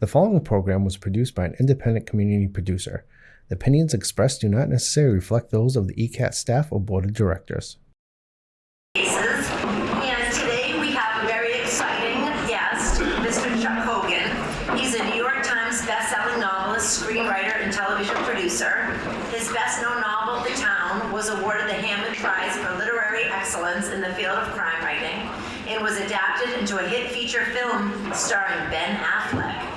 The following program was produced by an independent community producer. The opinions expressed do not necessarily reflect those of the ECAT staff or board of directors. And today we have a very exciting guest, Mr. Chuck Hogan. He's a New York Times bestselling novelist, screenwriter, and television producer. His best-known novel, The Town, was awarded the Hammond Prize for Literary Excellence in the field of crime writing and was adapted into a hit feature film starring Ben Affleck,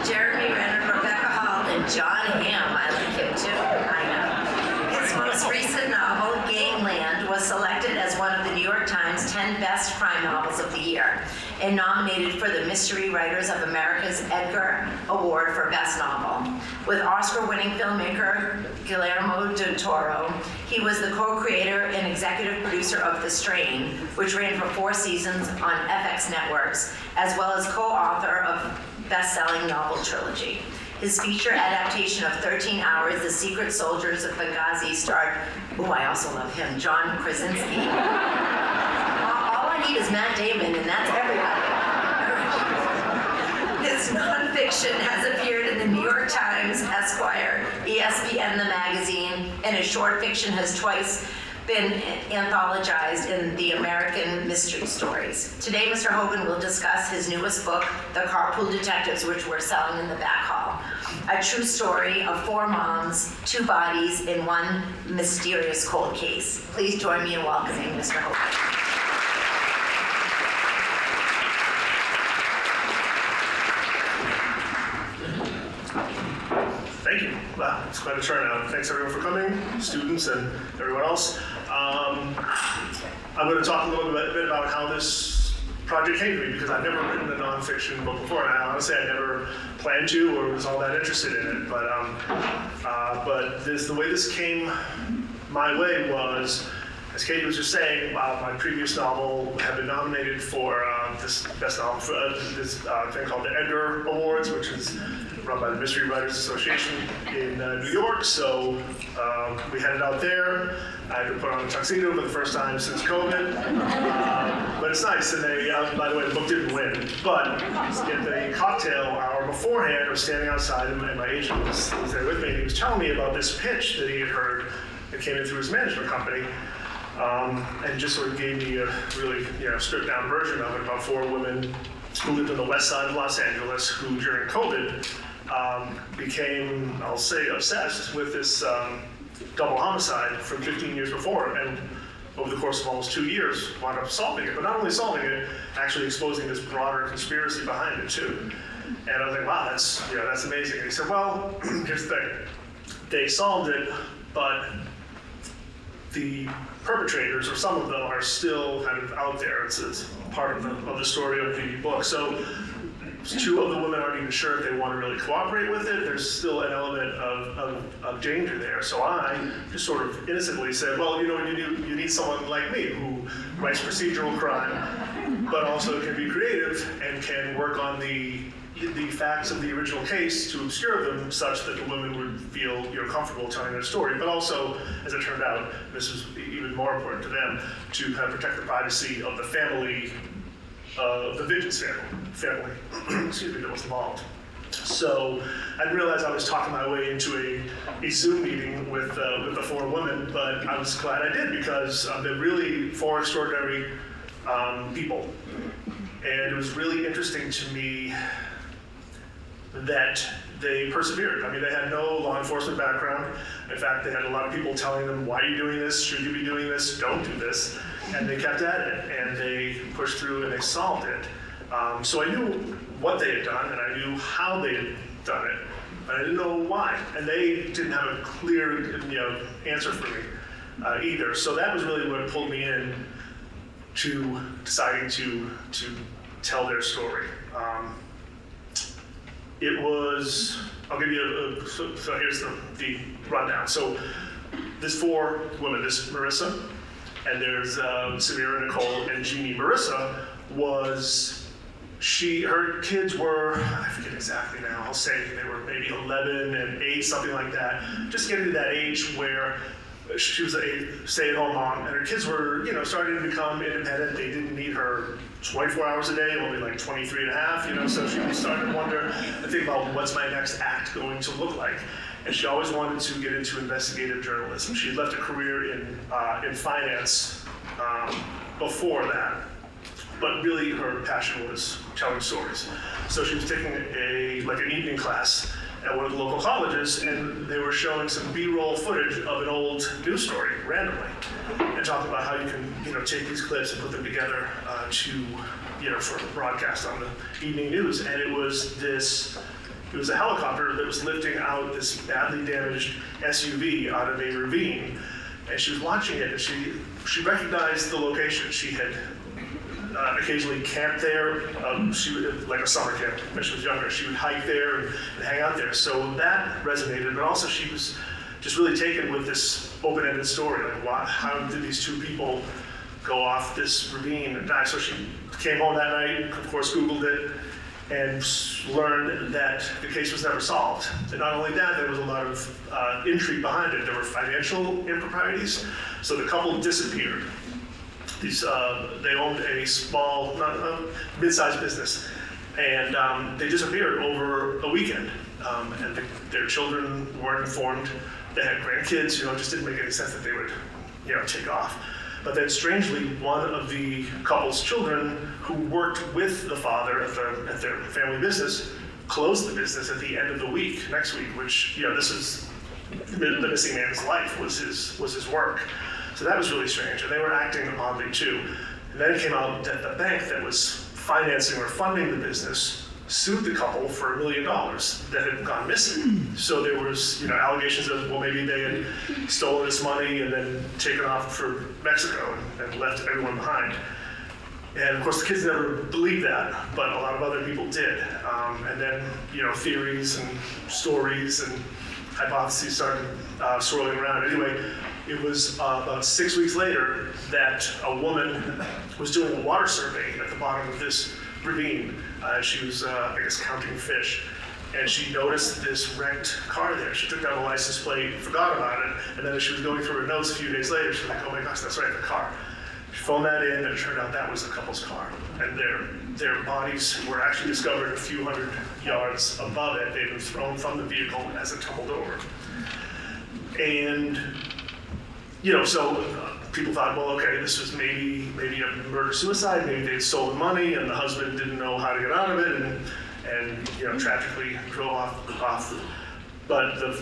Jeremy Renner, Rebecca Hall, and John Hamm. I like him too. I know. His most recent novel, Gangland, was selected as one of the New York Times 10 Best Crime Novels of the Year and nominated for the Mystery Writers of America's Edgar Award for Best Novel. With Oscar-winning filmmaker Guillermo del Toro, he was the co-creator and executive producer of The Strain, which ran for 4 seasons on FX networks, as well as co-author of best-selling novel trilogy. His feature adaptation of 13 Hours, The Secret Soldiers of Benghazi starred, I also love him, John Krasinski. All I need is Matt Damon, and that's everybody. His nonfiction has appeared in the New York Times, Esquire, ESPN, the magazine, and his short fiction has twice been anthologized in the American Mystery Stories. Today, Mr. Hogan will discuss his newest book, The Carpool Detectives, which we're selling in the back hall. A true story of 4 moms, 2 bodies, and 1 mysterious cold case. Please join me in welcoming Mr. Hogan. Thank you. Wow, it's quite a turnout. Thanks everyone for coming, students and everyone else. I'm going to talk a little bit about how this project came to me, because I've never written a nonfiction book before, and honestly I never planned to or was all that interested in it. But the way this came my way was, as Katie was just saying, my previous novel had been nominated for this best novel for this thing called the Edgar Awards, which is run by the Mystery Writers Association in New York. So we had it out there. I had to put on a tuxedo for the first time since COVID. But it's nice. And by the way, the book didn't win. But at the cocktail hour beforehand, I was standing outside, and my agent was there with me, and he was telling me about this pitch that he had heard that came in through his management company. And just sort of gave me a really stripped down version of it about 4 women who lived on the west side of Los Angeles who during COVID became, I'll say, obsessed with this double homicide from 15 years before, and over the course of almost 2 years wound up solving it, but not only solving it, actually exposing this broader conspiracy behind it too. And I was like, wow, that's amazing. And he said, well, here's the thing. They solved it, but the perpetrators, or some of them, are still kind of out there. It's part of the story of the book. So 2 of the women aren't even sure if they want to really cooperate with it. There's still an element of danger there. So I just sort of innocently said, well, you need someone like me who writes procedural crime, but also can be creative and can work on the facts of the original case to obscure them such that the women would feel comfortable telling their story, but also, as it turned out, this was even more important to them, to kind of protect the privacy of the family, the victim's family, excuse me, that was involved. So I realized I was talking my way into a Zoom meeting with the 4 women, but I was glad I did, because they're really 4 extraordinary people. And it was really interesting to me that they persevered. I mean, they had no law enforcement background. In fact, they had a lot of people telling them, why are you doing this? Should you be doing this? Don't do this. And they kept at it, and they pushed through, and they solved it. So I knew what they had done, and I knew how they had done it, but I didn't know why. And they didn't have a clear answer for me either. So that was really what pulled me in to deciding to tell their story. It was, I'll give you so here's the rundown. So there's 4 women, there's Marissa, and there's Samira, Nicole, and Jeannie. Marissa her kids were, I forget exactly now, I'll say they were maybe 11 and 8, something like that. Just getting to that age where she was a stay-at-home mom, and her kids were, starting to become independent. They didn't need her 24 hours a day, only like 23 and a half, so she was starting to wonder and think about what's my next act going to look like. And she always wanted to get into investigative journalism. She had left a career in finance before that, but really her passion was telling stories. So she was taking an evening class at one of the local colleges, and they were showing some B-roll footage of an old news story randomly, and talking about how you can, take these clips and put them together for broadcast on the evening news. And it was a helicopter that was lifting out this badly damaged SUV out of a ravine, and she was watching it, and she recognized the location. She had occasionally camped there. She would, like a summer camp when she was younger. She would hike there and hang out there. So that resonated, but also she was just really taken with this open-ended story. Like, how did these two people go off this ravine and die? So she came home that night, of course, Googled it, and learned that the case was never solved. And not only that, there was a lot of intrigue behind it. There were financial improprieties. So the couple disappeared. They owned a small, mid-sized business, and they disappeared over a weekend. And their children weren't informed. They had grandkids. It just didn't make any sense that they would, take off. But then, strangely, one of the couple's children, who worked with the father at their family business, closed the business at the end of the week, next week. Which, this is the missing man's life was his work. So that was really strange, and they were acting oddly too. And then it came out that the bank that was financing or funding the business sued the couple for $1 million that had gone missing. So there was, allegations of, well, maybe they had stolen this money and then taken off for Mexico and left everyone behind. And of course, the kids never believed that, but a lot of other people did. And then, theories and stories and hypotheses started swirling around. Anyway, it was about 6 weeks later that a woman was doing a water survey at the bottom of this ravine. She was, counting fish. And she noticed this wrecked car there. She took down the license plate, forgot about it, and then as she was going through her notes a few days later, she was like, oh my gosh, that's right, the car. She phoned that in, and it turned out that was the couple's car. And their bodies were actually discovered a few hundred yards above it. They'd been thrown from the vehicle as it tumbled over. And so people thought, well, okay, this was maybe a murder-suicide, maybe they'd stolen money and the husband didn't know how to get out of it and tragically drove off. But the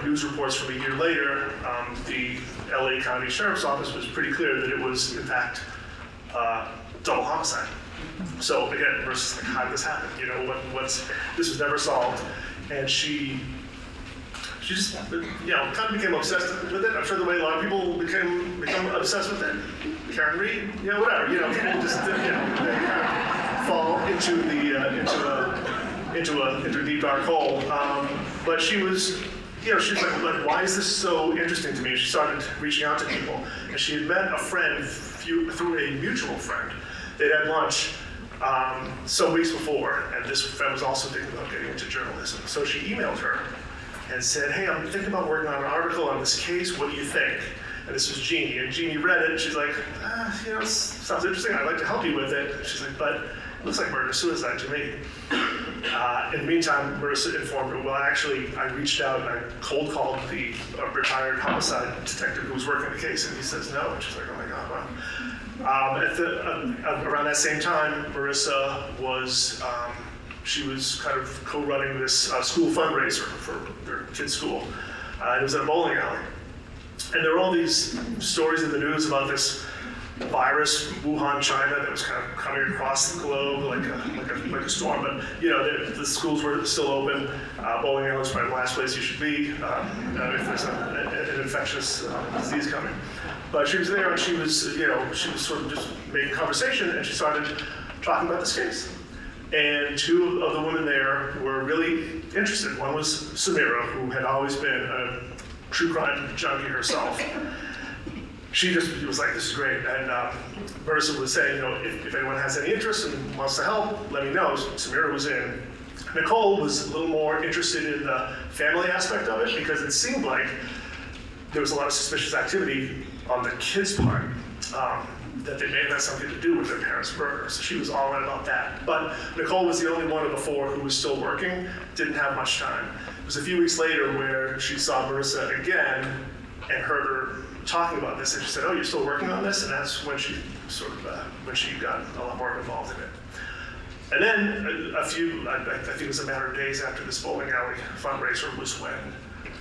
news reports from a year later, the LA County Sheriff's Office was pretty clear that it was, in fact, double homicide. So again, versus like, how did this happen? This was never solved, and she just, kind of became obsessed with it. I'm sure the way a lot of people become obsessed with it. Karen Reed, whatever. People just, they kind of fall into a deep dark hole. But she was, she was like, why is this so interesting to me? She started reaching out to people, and she had met a friend through a mutual friend. They'd had lunch some weeks before, and this friend was also thinking about getting into journalism. So she emailed her and said, hey, I'm thinking about working on an article on this case. What do you think? And this was Jeannie. And Jeannie read it, and she's like, sounds interesting. I'd like to help you with it. And she's like, but it looks like murder-suicide to me. In the meantime, Marissa informed her, well, actually, I reached out and I cold called the retired homicide detective who was working the case, and he says no. And she's like, oh my God, wow. Around that same time, Marissa was, she was kind of co-running this school fundraiser for their kids' school. It was at a bowling alley. And there were all these stories in the news about this virus from Wuhan, China, that was kind of coming across the globe like a storm. But the schools were still open. Bowling alley is probably the last place you should be if there's an infectious disease coming. But she was there, and she was sort of just making conversation, and she started talking about this case. And two of the women there were really interested. One was Samira, who had always been a true crime junkie herself. She just was like, this is great. And Marissa was saying, if anyone has any interest and wants to help, let me know. Samira was in. Nicole was a little more interested in the family aspect of it, because it seemed like there was a lot of suspicious activity on the kids' part, that they may have had something to do with their parents' murder. So she was all in about that. But Nicole was the only one of the four who was still working, didn't have much time. It was a few weeks later where she saw Marissa again and heard her talking about this, and she said, "Oh, you're still working on this?" And that's when she when she got a lot more involved in it. And then I think it was a matter of days after this bowling alley fundraiser was when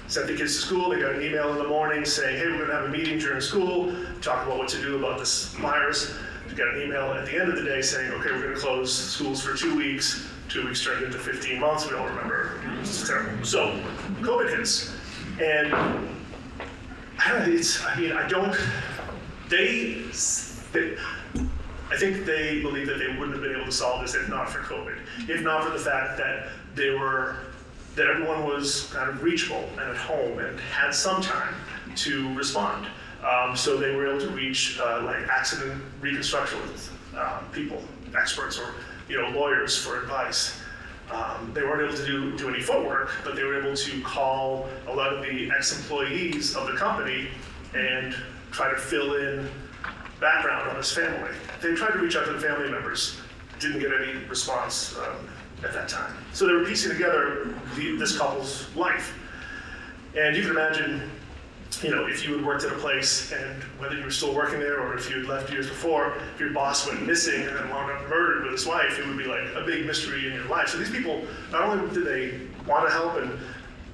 sent the kids to school. They got an email in the morning saying, "Hey, we're going to have a meeting during school, talk about what to do about this virus." We got an email at the end of the day saying, "Okay, we're going to close schools for 2 weeks." 2 weeks turned into 15 months. We all remember. It was terrible. So COVID hits, and I think they believe that they wouldn't have been able to solve this if not for COVID, if not for the fact that that everyone was kind of reachable and at home and had some time to respond. So they were able to reach like accident reconstruction people, experts, or lawyers for advice. They weren't able to do any footwork, but they were able to call a lot of the ex-employees of the company and try to fill in background on his family. They tried to reach out to the family members, didn't get any response at that time. So they were piecing together this couple's life. And you can imagine, if you had worked at a place and whether you were still working there or if you had left years before, if your boss went missing and then wound up murdered with his wife, it would be like a big mystery in your life. So these people, not only did they want to help and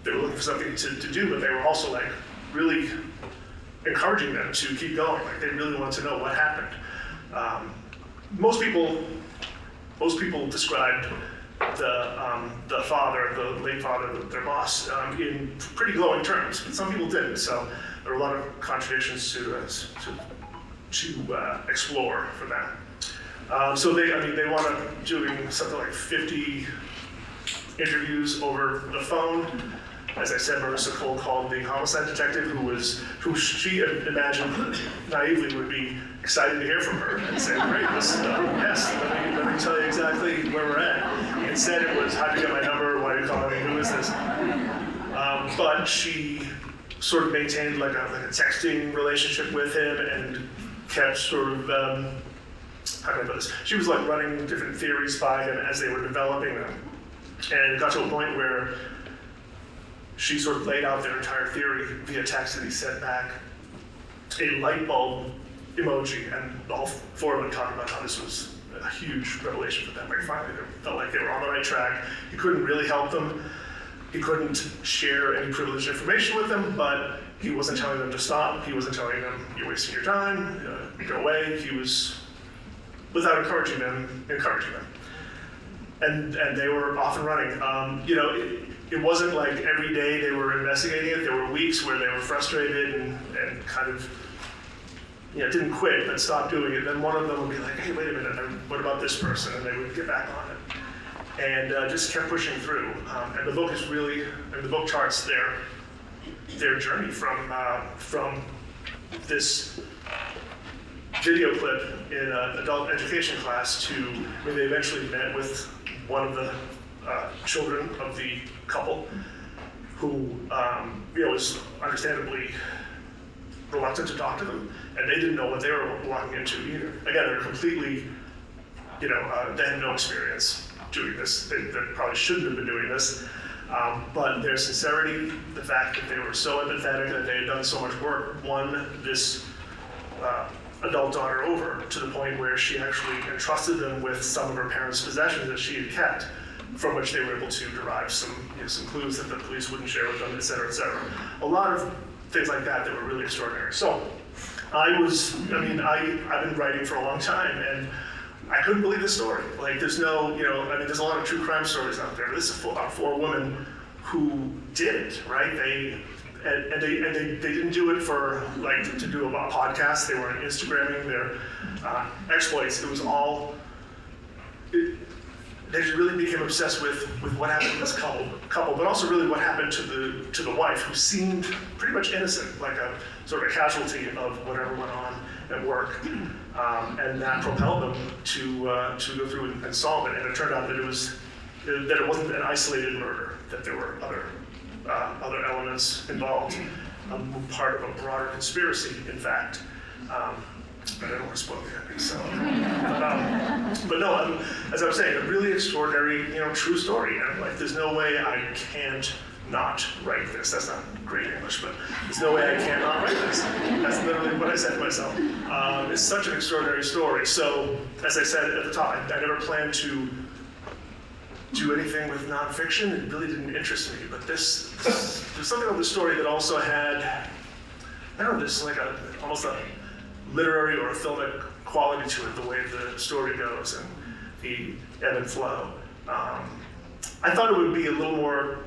they were looking for something to do, but they were also like really encouraging them to keep going. Like they really wanted to know what happened. Most people described the father, the late father, their boss, in pretty glowing terms, but some people didn't. So there were a lot of contradictions to explore for them. So they wound up doing something like 50 interviews over the phone. As I said, Marissa Cole called the homicide detective, who she imagined naively would be excited to hear from her and say, "Great, yes, let me tell you exactly where we're at." Instead, it was, "How'd you get my number? Why are you calling me? Who is this?" But she sort of maintained like a texting relationship with him and kept sort of, how can I put this? She was like running different theories by him as they were developing them. And it got to a point where she sort of laid out their entire theory via text, and he sent back a light bulb emoji, and all four of them talked about how this was a huge revelation for them. Like finally, they felt like they were on the right track. He couldn't really help them. He couldn't share any privileged information with them, but he wasn't telling them to stop. He wasn't telling them, "You're wasting your time, go away." He was, without encouraging them. And they were off and running. It wasn't like every day they were investigating it. There were weeks where they were frustrated and kind of, didn't quit, but stopped doing it. Then one of them would be like, "Hey, wait a minute, what about this person?" And they would get back on it. And just kept pushing through. And the book is really, the book charts their journey from this video clip in an adult education class to when they eventually met with one of the children of the couple, who was understandably reluctant to talk to them, and they didn't know what they were walking into either. Again, they're completely, they had no experience doing this. They probably shouldn't have been doing this, but their sincerity, the fact that they were so empathetic, that they had done so much work, won this adult daughter over to the point where she actually entrusted them with some of her parents' possessions that she had kept, from which they were able to derive some clues that the police wouldn't share with them, et cetera, et cetera. A lot of things like that were really extraordinary. So I've been writing for a long time, and I couldn't believe this story. Like, there's no, there's a lot of true crime stories out there, but this is about four women who did it, right? They didn't do it for to do a podcast. They weren't Instagramming their exploits. It was all. They really became obsessed with what happened to this couple, but also really what happened to the wife, who seemed pretty much innocent, like a sort of a casualty of whatever went on at work, and that propelled them to go through and solve it. And it turned out that it wasn't an isolated murder; that there were other elements involved. I'm part of a broader conspiracy, in fact. But I don't want to spoil the ending, so. But no, as I was saying, a really extraordinary, true story. And like, there's no way I can't not write this. That's not great English, but there's no way I can't not write this. That's literally what I said to myself. It's such an extraordinary story. So, as I said at the top, I never planned to do anything with nonfiction. It really didn't interest me. But there's something about this story that also had, I don't know, this like almost a literary or a filmic quality to it, the way the story goes and the ebb and flow. I thought there'd be a little more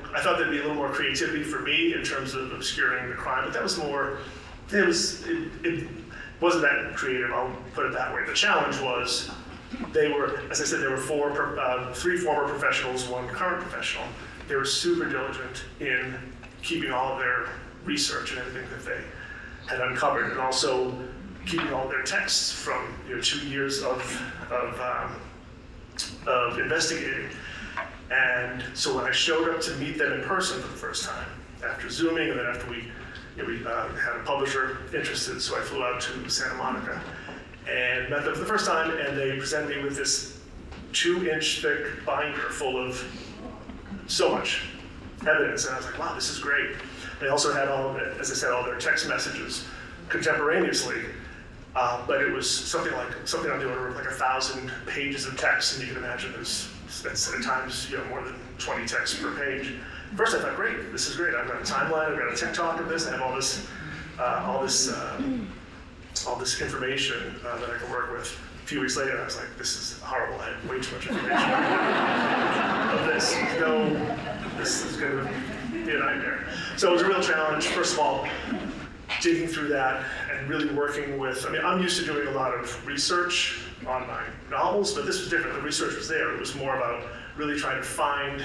creativity for me in terms of obscuring the crime, but that was more, it wasn't that creative, I'll put it that way. The challenge was, as I said, there were three former professionals, one current professional. They were super diligent in keeping all of their research and everything that they had uncovered, and also keeping all of their texts from 2 years of investigating. And so when I showed up to meet them in person for the first time, after Zooming, and then after we had a publisher interested, so I flew out to Santa Monica and met them for the first time, and they presented me with this 2-inch thick binder full of so much evidence, and I was like, wow, this is great. They also had all of it, as I said, all their text messages contemporaneously, but it was something on the order of like 1,000 pages of text, and you can imagine that's at times more than 20 texts per page. First I thought, great, this is great. I've got a timeline, I've got a TikTok of this, I have all this information that I can work with. A few weeks later, I was like, this is horrible. I have way too much information of this. This is going to be a nightmare. So it was a real challenge. First of all, digging through that and really working with, I'm used to doing a lot of research on my novels, but this was different. The research was there. It was more about really trying to find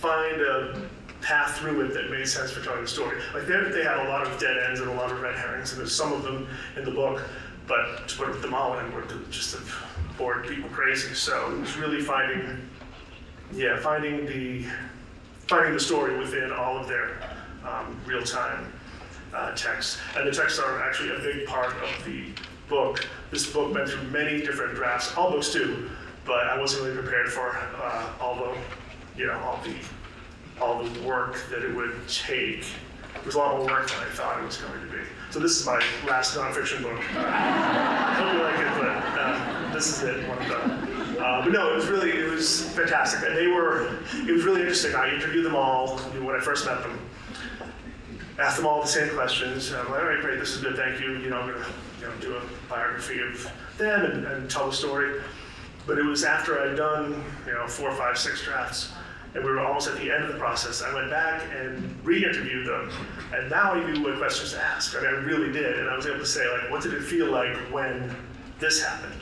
a path through it that made sense for telling the story. Like they had a lot of dead ends and a lot of red herrings, and there's some of them in the book, but to put them all in would just have bored people crazy. So it was really finding the story within all of their real-time texts. And the texts are actually a big part of the book. This book went through many different drafts. All books do, but I wasn't really prepared for all the work that it would take. It was a lot more work than I thought it was going to be. So this is my last nonfiction book. I hope you like it, but this is it, one and done. But no, it was fantastic. And it was really interesting. I interviewed them all when I first met them. Asked them all the same questions. I'm like, all right, great, this is good, thank you. I'm going to do a biography of them and tell the story. But it was after I'd done 4, 5, 6 drafts, and we were almost at the end of the process. I went back and re-interviewed them, and now I knew what questions to ask. I really did, and I was able to say, like, what did it feel like when this happened?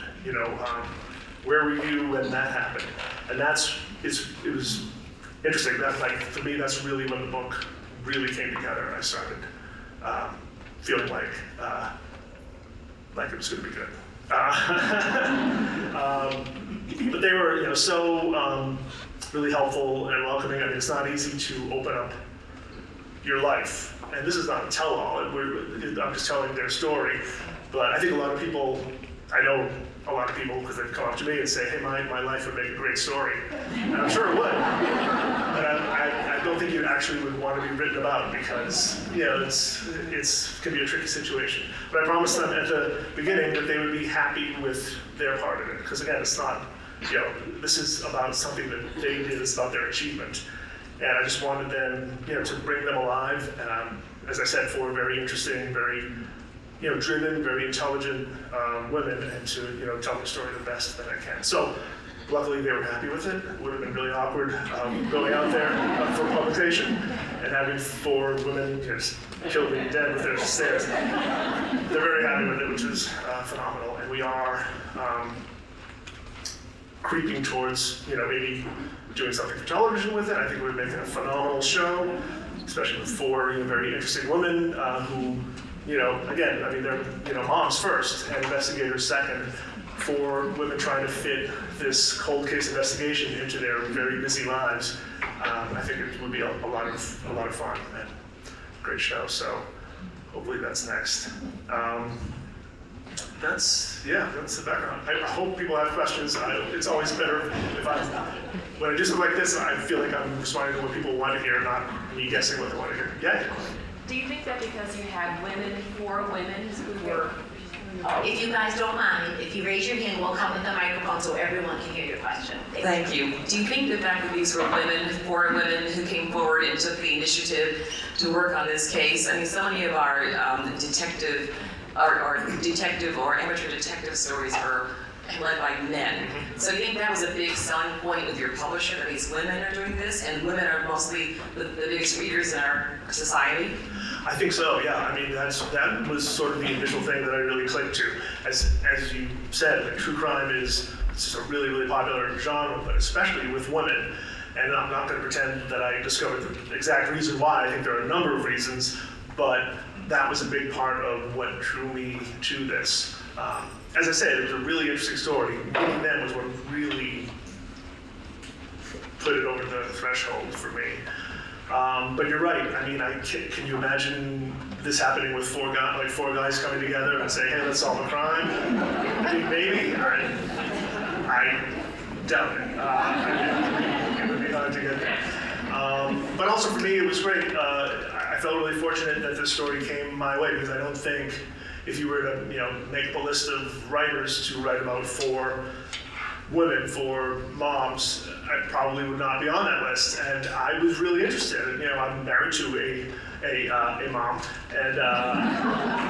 Where were you when that happened? And it was interesting. That, like, for me, that's really when the book really came together, and I started feeling like it was going to be good. But they were, so really helpful and welcoming. It's not easy to open up your life, and this is not a tell-all. I'm just telling their story. But I think I know a lot of people, because they've come up to me and say, hey, my life would make a great story. And I'm sure it would. But I don't think you actually would want to be written about, because it can be a tricky situation. But I promised them at the beginning that they would be happy with their part of it. Because again, it's not, this is about something that they did, it's about their achievement. And I just wanted them, to bring them alive. As I said, 4 very interesting, very driven, very intelligent women, and to tell the story the best that I can. So luckily they were happy with it. It would have been really awkward going out there for publication and having 4 women just kill me dead with their stares. They're very happy with it, which is phenomenal. And we are creeping towards maybe doing something for television with it. I think we're making a phenomenal show, especially with 4 very interesting women who, again, they're moms first and investigators second. 4 women trying to fit this cold case investigation into their very busy lives. I think it would be a lot of fun. And great show. So hopefully that's next. That's the background. I hope people have questions. It's always better if when I do something like this, I feel like I'm responding to what people want to hear, not me guessing what they want to hear. Yeah. Do you think that because you had four women who were... If you guys don't mind, if you raise your hand, we'll come with the microphone so everyone can hear your question. Thank you. Do you think the fact that these were four women who came forward and took the initiative to work on this case? I mean, so many of our detective or amateur detective stories are led by men. So do you think that was a big selling point with your publisher, that these women are doing this, and women are mostly the biggest readers in our society? I think so, yeah. I mean, that was sort of the initial thing that I really clicked to. As you said, like, true crime is just a really, really popular genre, but especially with women. And I'm not going to pretend that I discovered the exact reason why. I think there are a number of reasons, but that was a big part of what drew me to this. As I said, it was a really interesting story. Meeting them was what really put it over the threshold for me. But you're right. I mean, can you imagine this happening with four guys coming together and saying, "Hey, let's solve a crime"? I mean, maybe. I doubt it. It would be hard to get there. But also for me, it was great. I felt really fortunate that this story came my way, because I don't think if you were to make up a list of writers to write about four women, for moms, I probably would not be on that list. And I was really interested. I'm married to a mom, and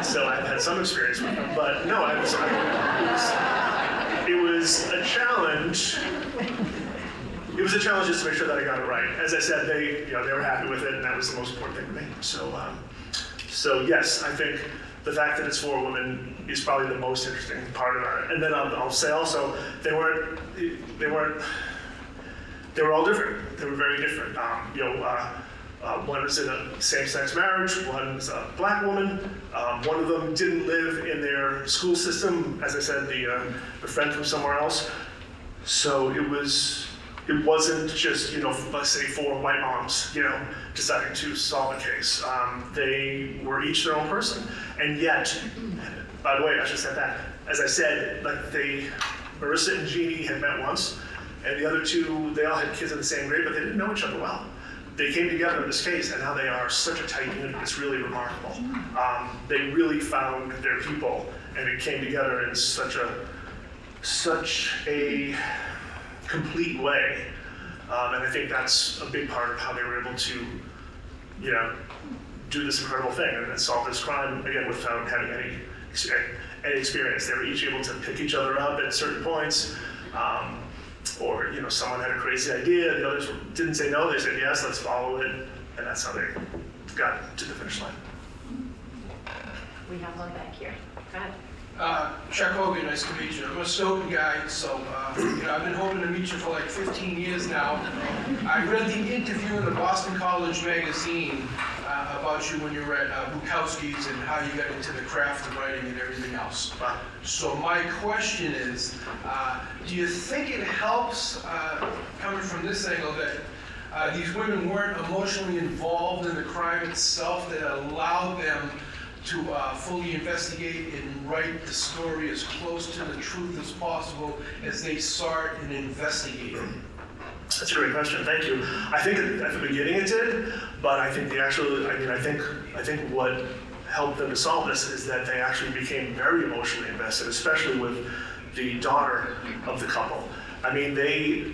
so I've had some experience with them. But no, it was a challenge. It was a challenge just to make sure that I got it right. As I said, they were happy with it, and that was the most important thing to me. So yes, I think the fact that it's four women is probably the most interesting part of it. And then I'll say also, they were all different. They were very different. One was in a same-sex marriage. One was a black woman. One of them didn't live in their school system. As I said, the friend from somewhere else. So it wasn't just, let's say, four white moms, deciding to solve a case. They were each their own person. And yet, by the way, I should have said that. As I said, Marissa and Jeannie had met once, and the other two, they all had kids in the same grade, but they didn't know each other well. They came together in this case, and now they are such a tight unit. It's really remarkable. They really found their people, and it came together in such a complete way. And I think that's a big part of how they were able to, do this incredible thing and solve this crime, again, without having any experience. They were each able to pick each other up at certain points. Or, someone had a crazy idea, the others didn't say no, they said yes, let's follow it. And that's how they got to the finish line. We have one back here. Go ahead. Chuck Hogan, nice to meet you. I'm a Stoughton guy, so I've been hoping to meet you for like 15 years now. I read the interview in the Boston College magazine about you when you were at Bukowski's and how you got into the craft of writing and everything else. So my question is, do you think it helps, coming from this angle, that these women weren't emotionally involved in the crime itself, that allowed them to fully investigate and write the story as close to the truth as possible as they saw it and investigated? That's a great question. Thank you. I think at the beginning it did, but I think I think what helped them to solve this is that they actually became very emotionally invested, especially with the daughter of the couple. I mean, I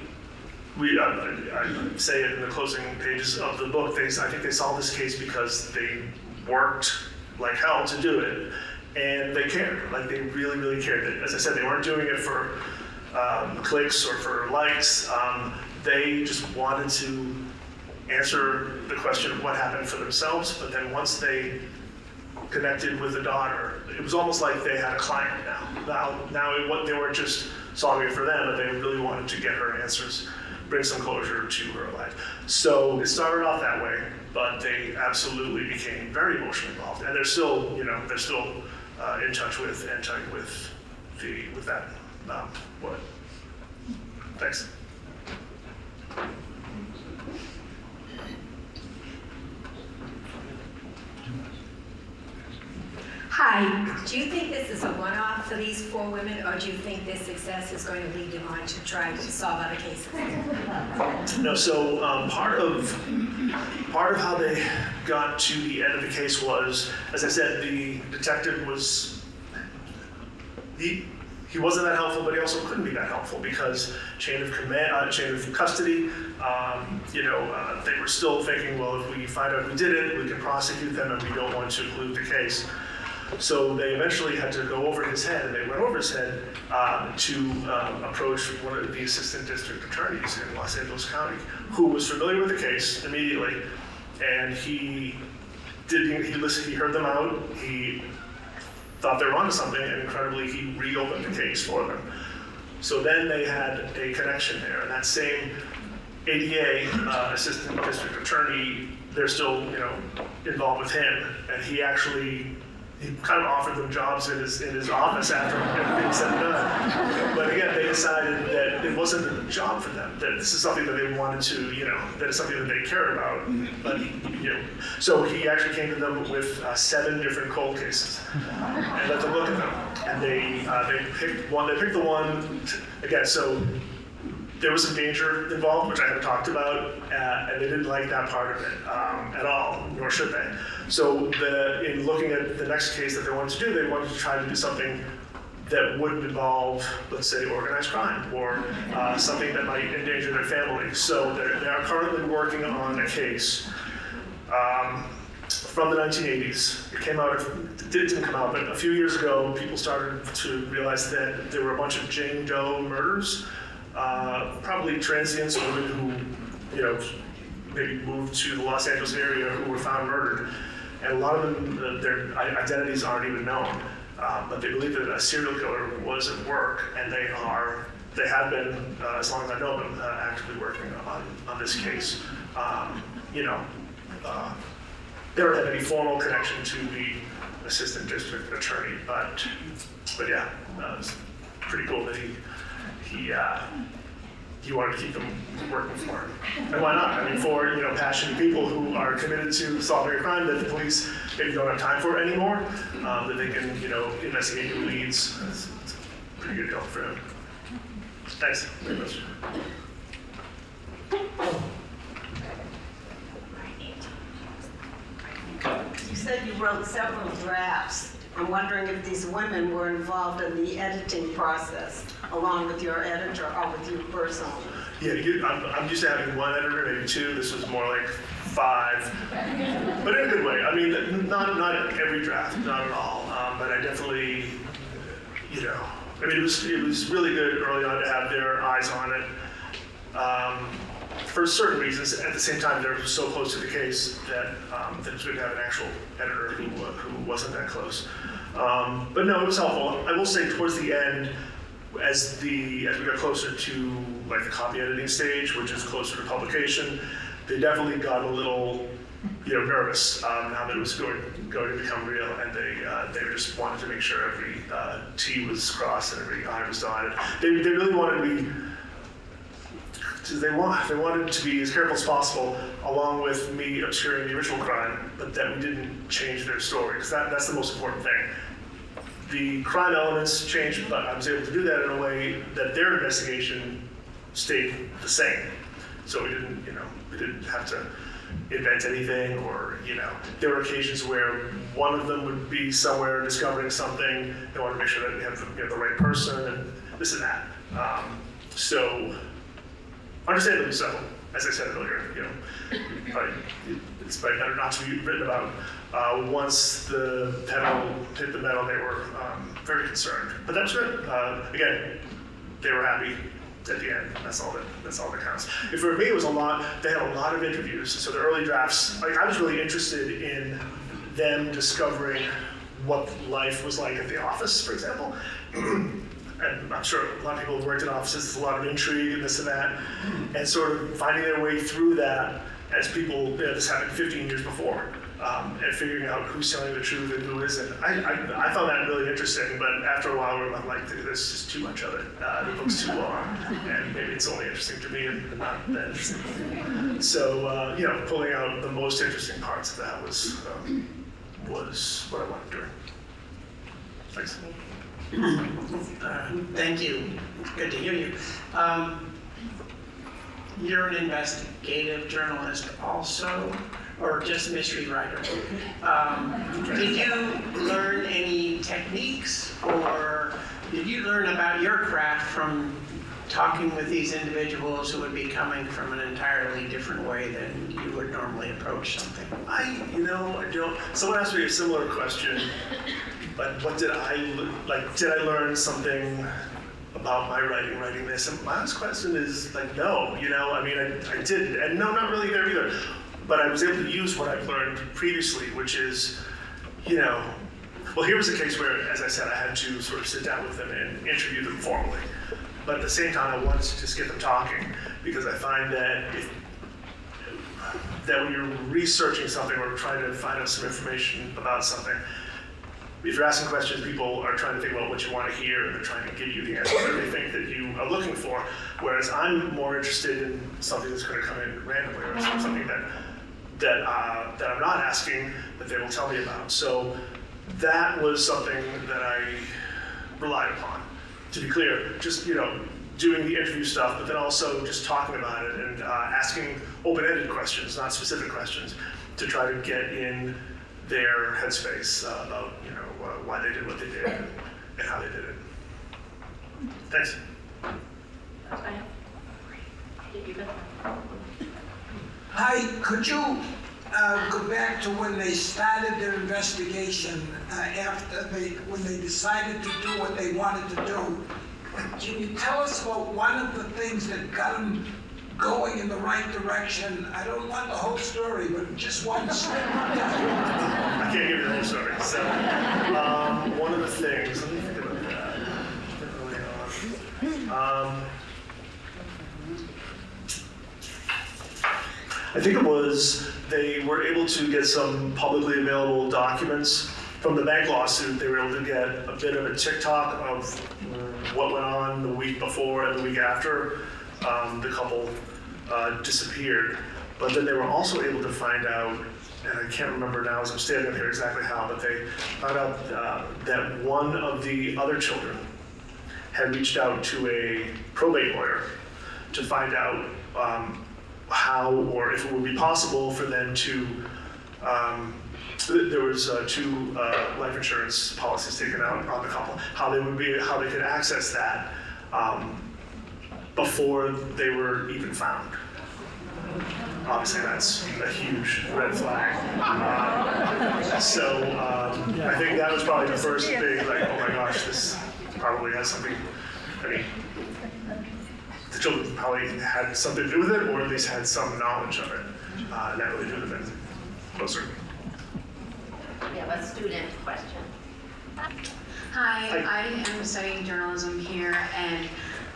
say it in the closing pages of the book. I think they solved this case because they worked like hell to do it, and they cared. Like, they really, really cared. As I said, they weren't doing it for clicks or for likes. They just wanted to answer the question of what happened for themselves, but then once they connected with the daughter, it was almost like they had a client now. Now they weren't just solving it for them, but they really wanted to get her answers, bring some closure to her life. So it started off that way, but they absolutely became very emotionally involved, and they're still in touch with and tight with that. What? Thanks. Hi, do you think this is a one-off for these 4 women, or do you think their success is going to lead them on to try to solve other cases? No, so part of how they got to the end of the case was, as I said, the detective was he wasn't that helpful, but he also couldn't be that helpful because chain of custody. They were still thinking, well, if we find out who did it, we can prosecute them, and we don't want to pollute the case. So they eventually had to go over his head, and they went over his head to approach one of the assistant district attorneys in Los Angeles County, who was familiar with the case immediately, and he heard them out, he thought they were onto something, and incredibly, he reopened the case for them. So then they had a connection there, and that same ADA, assistant district attorney, they're still, involved with him, and he kind of offered them jobs in his office after everything was said and done. But again, they decided that it wasn't a job for them, that this is something that they wanted to, that is something that they cared about. But, so he actually came to them with 7 different cold cases and let them look at them. And they picked one. They picked the one, again, so there was some danger involved, which I had talked about, and they didn't like that part of it at all, nor should they. So in looking at the next case that they wanted to do, they wanted to try to do something that wouldn't involve, let's say, organized crime or something that might endanger their family. So they are currently working on a case from the 1980s. It didn't come out, but a few years ago, people started to realize that there were a bunch of Jane Doe murders. Probably transients, women who, maybe moved to the Los Angeles area who were found murdered. And a lot of them, their identities aren't even known. But they believe that a serial killer was at work, and they have been, as long as I know them, actively working on this case. They don't have any formal connection to the assistant district attorney, but yeah, it's pretty cool that he wanted to keep them working for him. And why not? I mean, for passionate people who are committed to solving a crime that the police maybe don't have time for anymore, that they can investigate new leads. It's a pretty good deal for him. Thanks very much. You said you wrote several drafts. I'm wondering if these women were involved in the editing process, along with your editor or with you personally. Yeah, I'm used to having one editor, maybe 2. This was more like 5, but in a good way. I mean, not every draft, not at all. But I definitely, it was really good early on to have their eyes on it. For certain reasons, at the same time, they're so close to the case that it's good to have an actual editor who wasn't that close. But no, it was helpful. I will say towards the end, as we got closer to like the copy editing stage, which is closer to publication, they definitely got a little nervous now that it was going to become real, and they just wanted to make sure every T was crossed and every I was dotted. They really wanted to be. They wanted to be as careful as possible, along with me obscuring the original crime, but that we didn't change their story, because that's the most important thing. The crime elements changed, but I was able to do that in a way that their investigation stayed the same. So we didn't have to invent anything, or there were occasions where one of them would be somewhere discovering something. They wanted to make sure that we have the right person and this and that. So. Understandably so, as I said earlier, it's probably better not to be written about. Once the pedal hit the metal, they were very concerned. But that was good. Again, they were happy at the end. That's all that counts. For me, it was a lot. They had a lot of interviews, so the early drafts. I was really interested in them discovering what life was like at the office, for example. And I'm sure a lot of people who worked in offices, there's a lot of intrigue and this and that, and sort of finding their way through that as people, this happened 15 years before, and figuring out who's telling the truth and who isn't. I found that really interesting, but after a while, I'm like, there's just too much of it. The book's too long, and maybe it's only interesting to me and not that interesting. So, pulling out the most interesting parts of that was what I wanted to do. Thanks. Thank you. Good to hear you. You're an investigative journalist also, or just mystery writer? Did you learn any techniques, or did you learn about your craft from talking with these individuals who would be coming from an entirely different way than you would normally approach something? I don't. Someone asked me a similar question, but what did I did I learn something about my writing this? And my honest question is no. I mean, I didn't, and no, not really there either. But I was able to use what I've learned previously, which is, well, here was a case where, as I said, I had to sort of sit down with them and interview them formally. But at the same time, I wanted to just get them talking, because I find that that when you're researching something or trying to find out some information about something, if you're asking questions, people are trying to think about what you want to hear, and they're trying to give you the answer that they think that you are looking for. Whereas I'm more interested in something that's going to come in randomly, or something that I'm not asking, that they will tell me about. So that was something that I relied upon. To be clear, just doing the interview stuff, but then also just talking about it and asking open-ended questions, not specific questions, to try to get in their headspace about why they did what they did and how they did it. Thanks. Hi, could you go back to when they started their investigation when they decided to do what they wanted to do? Can you tell us about one of the things that got them going in the right direction? I don't want the whole story, but just one step. I can't give you the whole story. So, one of the things, let me think about that. Early on. I think it was they were able to get some publicly available documents from the bank lawsuit. They were able to get a bit of a tick-tock of what went on the week before and the week after the couple disappeared. But then they were also able to find out, and I can't remember now as I'm standing here exactly how, but they found out that one of the other children had reached out to a probate lawyer to find out how, or if it would be possible for them to, there was 2 life insurance policies taken out on the couple, how they could access that before they were even found. Obviously, that's a huge red flag. So I think that was probably the first big, oh my gosh, this probably has something, the children probably had something to do with it, or at least had some knowledge of it. And that really drew them in closer. We have a student question. Hi, I am studying journalism here, and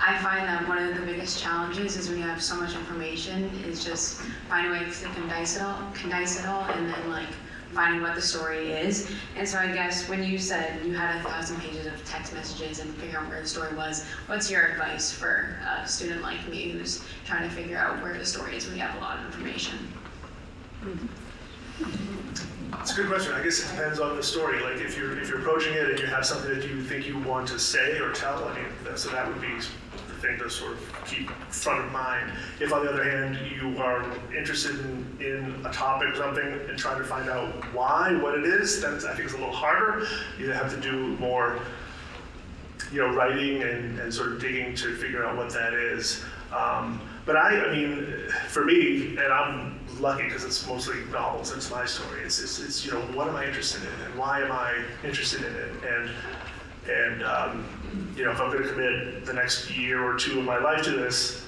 I find that one of the biggest challenges is when you have so much information is just finding ways to condense it all, and then finding what the story is. And so I guess when you said you had 1,000 pages of text messages and figuring out where the story was, what's your advice for a student like me who's trying to figure out where the story is when you have a lot of information? It's a good question. I guess it depends on the story. If you're approaching it and you have something that you think you want to say or tell, so that would be the thing to sort of keep front of mind. If on the other hand you are interested in a topic or something and trying to find out what it is, then I think it's a little harder. You have to do more, writing and sort of digging to figure out what that is. But I mean, for me, and I'm lucky because it's mostly novels, it's my story. It's what am I interested in and why am I interested in it? And if I'm going to commit the next year or 2 of my life to this,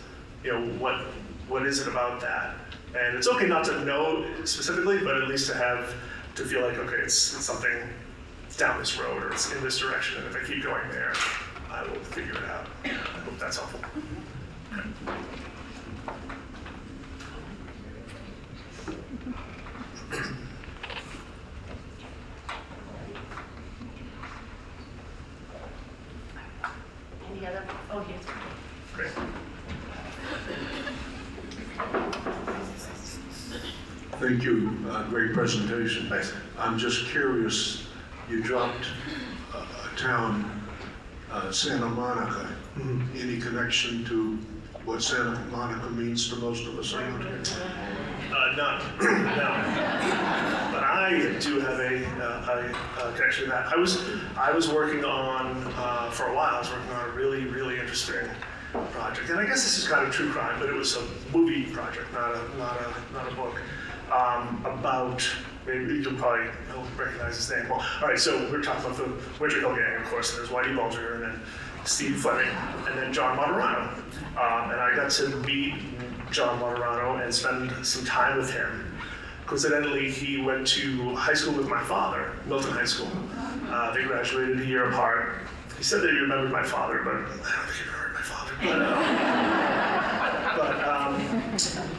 what is it about that? And it's okay not to know specifically, but at least to feel like, okay, it's something down this road or it's in this direction, and if I keep going there, I will figure it out. I hope that's helpful. Any other? Oh, here's Great. Thank you. Great presentation. Thanks. I'm just curious, you dropped a town, Santa Monica. Any connection to what Santa Monica means to most of us around here? None. No. But I do have a connection to that. I was working on, for a while, I was working on a really, really interesting project. And I guess this is kind of true crime, but it was a movie project, not a book. About, maybe you'll probably recognize his name. Well, all right, so we're talking about the Winter Hill Gang, of course, and there's Whitey Bulger, and then Steve Fleming, and then John Moderano. And I got to meet John Moderano and spend some time with him. Coincidentally, he went to high school with my father, Milton High School. They graduated a year apart. He said that he remembered my father, but I don't think he remembered my father.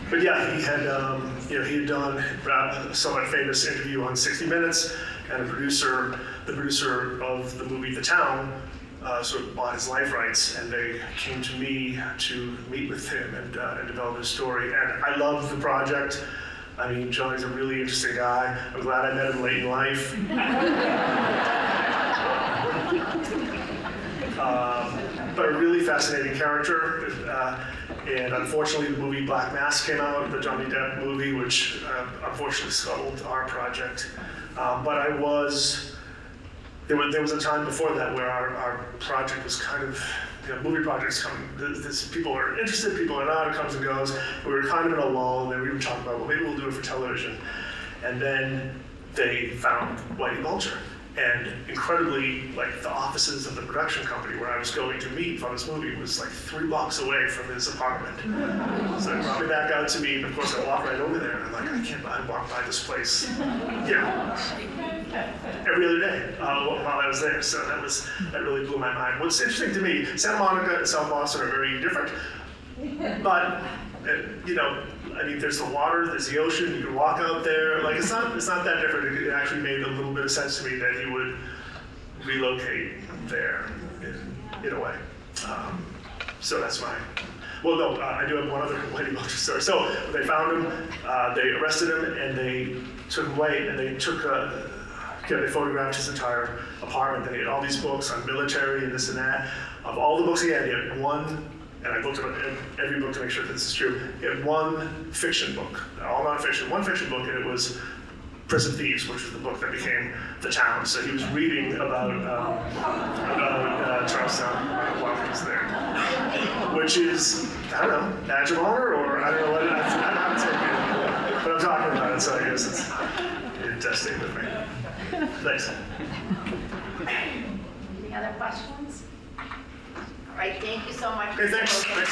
But yeah, he had done a somewhat famous interview on 60 Minutes, and the producer of the movie The Town sort of bought his life rights, and they came to me to meet with him and develop his story. And I love the project. I mean, Johnny's a really interesting guy. I'm glad I met him late in life. But a really fascinating character. And unfortunately, the movie Black Mass came out, the Johnny Depp movie, which unfortunately scuttled our project. But there was a time before that where our project was kind of, movie projects come, people are interested, people are not, it comes and goes. We were kind of in a lull, and then we were talking about, well, maybe we'll do it for television. And then they found Whitey Bulger. And incredibly, like, the offices of the production company where I was going to meet for this movie was like 3 blocks away from his apartment. So they brought me back out to meet, and of course I walked right over there, and I'm like, I walk by this place, every other day while I was there. So that really blew my mind. What's interesting to me, Santa Monica and South Boston are very different, but I mean, there's the water, there's the ocean, you can walk out there. Like, it's not that different. It actually made a little bit of sense to me that he would relocate there in a way. So that's my, well, no, I do have one other Whitey Bulger story. So they found him, they arrested him, and they took him away, and they took they photographed his entire apartment. They had all these books on military and this and that. Of all the books he had one, and I looked at every book to make sure that this is true. He had one fiction book, all nonfiction, one fiction book, and it was Prison Thieves, which was the book that became The Town. So he was reading about Charlestown while he was there, which is, I don't know, badge of honor, or I don't know what it is. I don't know how to take it, but I'm talking about it, so I guess it does stay with me. Thanks. Any other questions? All right, thank you so much. Okay, thanks so much.